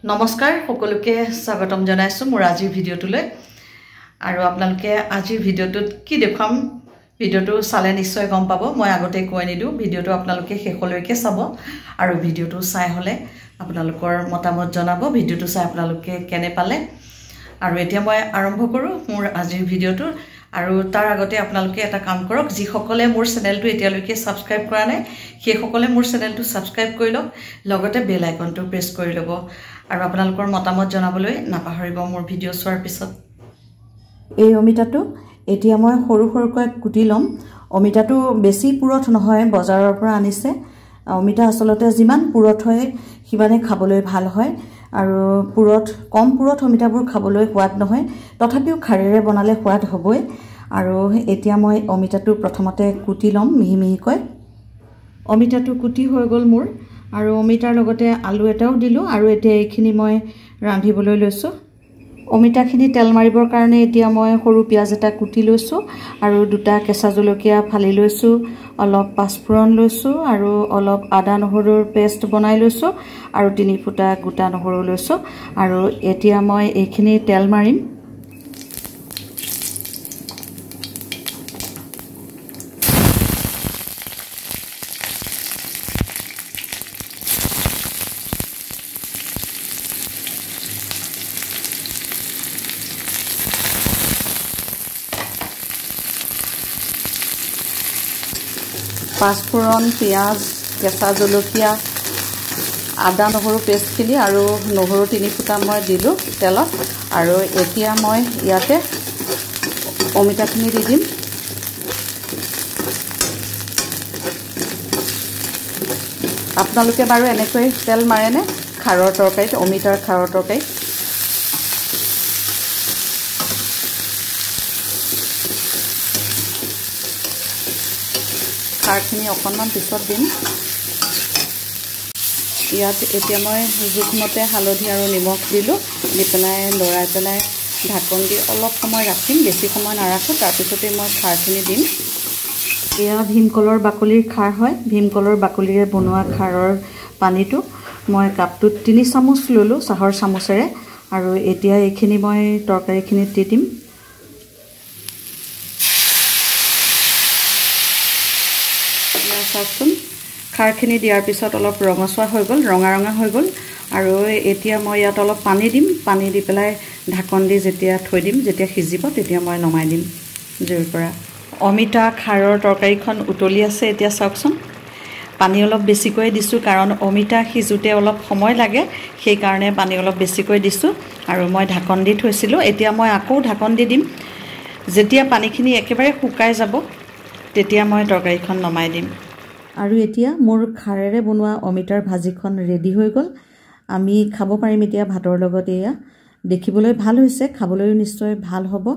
নমস্কাৰ সকলোকে স্বাগতম জনাইছো মোৰ আজিৰ ভিডিঅ'টোলৈ আৰু আপোনালোকে আজিৰ ভিডিঅ'টোত কি দেখাম ভিডিঅ'টো চালে নিশ্চয় গম পাব মই আগতে কৈ নিদু ভিডিঅ'টো আপোনালোকে শেষলৈকে চাব আৰু ভিডিঅ'টো চাই হলে আপোনালোকৰ মতামত জনাব ভিডিঅ'টো চাই আপোনালোকে কেনে পালে আৰু এতিয়া মই আৰম্ভ কৰো মোৰ আজিৰ ভিডিঅ'টো আৰু তাৰ আগতে আপোনালোকে এটা কাম কৰক যি সকলে মোৰ চেনেলটো এতিয়ালৈকে সাবস্ক্ৰাইব কৰা নাই সেই সকলে মোৰ চেনেলটো সাবস্ক্ৰাইব কৰি লওক লগতে বেল আইকনটো প্ৰেছ কৰি ল'ব আৰু আপোনালোকৰ মতামত জনাবলৈ নাপাহৰিব মোৰ ভিডিঅ' চোৱাৰ পিছত এই অমিতাটো এতিয়া মই সৰু সৰুকৈ কুটি লম অমিতাটো বেছি পুৰত নহয় বজাৰৰ পৰা আনিছে অমিতা আসলতে যিমান পুৰত হয় সিমানে খাবলৈ ভাল হয় আৰু পুৰত কম পুৰত অমিতাবোৰ খাবলৈ সোৱাদ নহয় তথাপিও খাৰেৰে বনালে সোৱাদ হ'বই আৰু এতিয়া মই অমিতাটো প্ৰথমতে কুটি লম মিহি মিহিকৈ অমিতাটো কুটি হৈ গ'ল মোৰ আৰু অমিতাৰ লগতে আলু এটাও দিলো আৰু এতিয়া এইখিনি মই ৰান্ধিবলৈ লৈছো অমিতাখিনি তেল মাৰিবৰ কাৰণে এতিয়া মই সৰু পিয়াজ এটা কুটি লৈছো আৰু দুটা কেঁচা জলকীয়া ফালি লৈছো অলপ পাঁচফোৰণ লৈছো আৰু অলপ আদা নহৰুৰ পেষ্ট বনাই লৈছো আৰু তিনি ফুটা গোটা নহৰু লৈছো আৰু এতিয়া মই এইখিনি তেল মাৰিম পাঁচফোৰণ পিয়াজ কেঁচা জলকীয়া আদা নহৰু পেষ্টখিনি আৰু নহৰু তিনি ফুটা মই দিলো তেলত আৰু এতিয়া মই ইয়াতে অমিতাখিনি দি দিম আপোনালোকে বাৰু এনেকৈ তেল মাৰেনে খাৰৰ তৰকাৰীত অমিতাৰ খাৰৰ তৰকাৰীত খাৰখিনি অকণমান পিছত দিম ইয়াত এতিয়া মই জোখমতে হালধি আৰু নিমখ দিলোঁ দি পেলাই লৰাই পেলাই ঢাকন দি অলপ সময় ৰাখিম বেছি সময় নাৰাখোঁ তাৰপিছতে মই খাৰখিনি দিম এয়া ভীমকলৰ বাকলিৰ খাৰ হয় ভীমকলৰ বাকলিৰে বনোৱা খাৰৰ পানীটো মই কাপটোত 3 চামুচ ল'লোঁ চাহৰ চামুচেৰে আৰু এতিয়া এইখিনি মই তৰকাৰীখিনিত দি দিম চাওকচোন খাৰখিনি দিয়াৰ পিছত অলপ ৰঙচুৱা হৈ গ'ল ৰঙা ৰঙা হৈ গ'ল আৰু এতিয়া মই ইয়াত অলপ পানী দিম পানী দি পেলাই ঢাকন দি যেতিয়া থৈ দিম যেতিয়া সিজিব তেতিয়া মই নমাই দিম জুইৰ পৰা অমিতা খাৰৰ তৰকাৰীখন উতলি আছে এতিয়া চাওকচোন পানী অলপ বেছিকৈ দিছোঁ কাৰণ অমিতা সিজোতে অলপ সময় লাগে সেইকাৰণে পানী অলপ বেছিকৈ দিছোঁ আৰু মই ঢাকন দি থৈছিলোঁ এতিয়া মই আকৌ ঢাকন দি দিম যেতিয়া পানীখিনি একেবাৰে শুকাই যাব তেতিয়া মই তৰকাৰীখন নমাই দিম আৰু এতিয়া মোৰ খাৰেৰে বনোৱা অমিতাৰ ভাজিখন ৰেডি হৈ গ'ল আমি খাব পাৰিম এতিয়া ভাতৰ লগত এয়া দেখিবলৈ ভাল হৈছে খাবলৈও নিশ্চয় ভাল হ'ব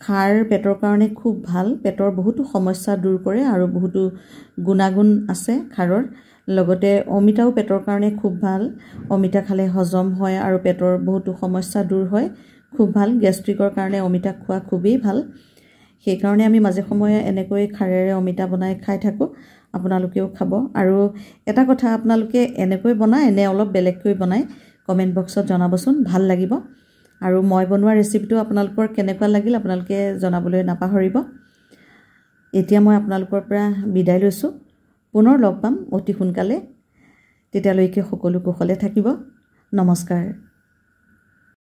খাৰ পেটৰ কাৰণে খুব ভাল পেটৰ বহুতো সমস্যা দূৰ কৰে আৰু বহুতো গুণাগুণ আছে খাৰৰ লগতে অমিতাও পেটৰ কাৰণে খুব ভাল অমিতা খালে হজম হয় আৰু পেটৰ বহুতো সমস্যা দূৰ হয় খুব ভাল গেষ্ট্ৰিকৰ কাৰণে অমিতা খোৱা খুবেই ভাল সেইকাৰণে আমি মাজে সময়ে এনেকৈ খাৰেৰে অমিতা বনাই খাই থাকোঁ আপোনালোকেও খাব আৰু এটা কথা আপোনালোকে এনেকৈ বনায় নে অলপ বেলেগকৈ বনায় কমেণ্ট বক্সত জনাবচোন ভাল লাগিব আৰু মই বনোৱা ৰেচিপিটো আপোনালোকৰ কেনেকুৱা লাগিল আপোনালোকে জনাবলৈ নাপাহৰিব এতিয়া মই আপোনালোকৰ পৰা বিদায় লৈছোঁ পুনৰ লগ পাম অতি সোনকালে তেতিয়ালৈকে সকলো কুশলে থাকিব নমস্কাৰ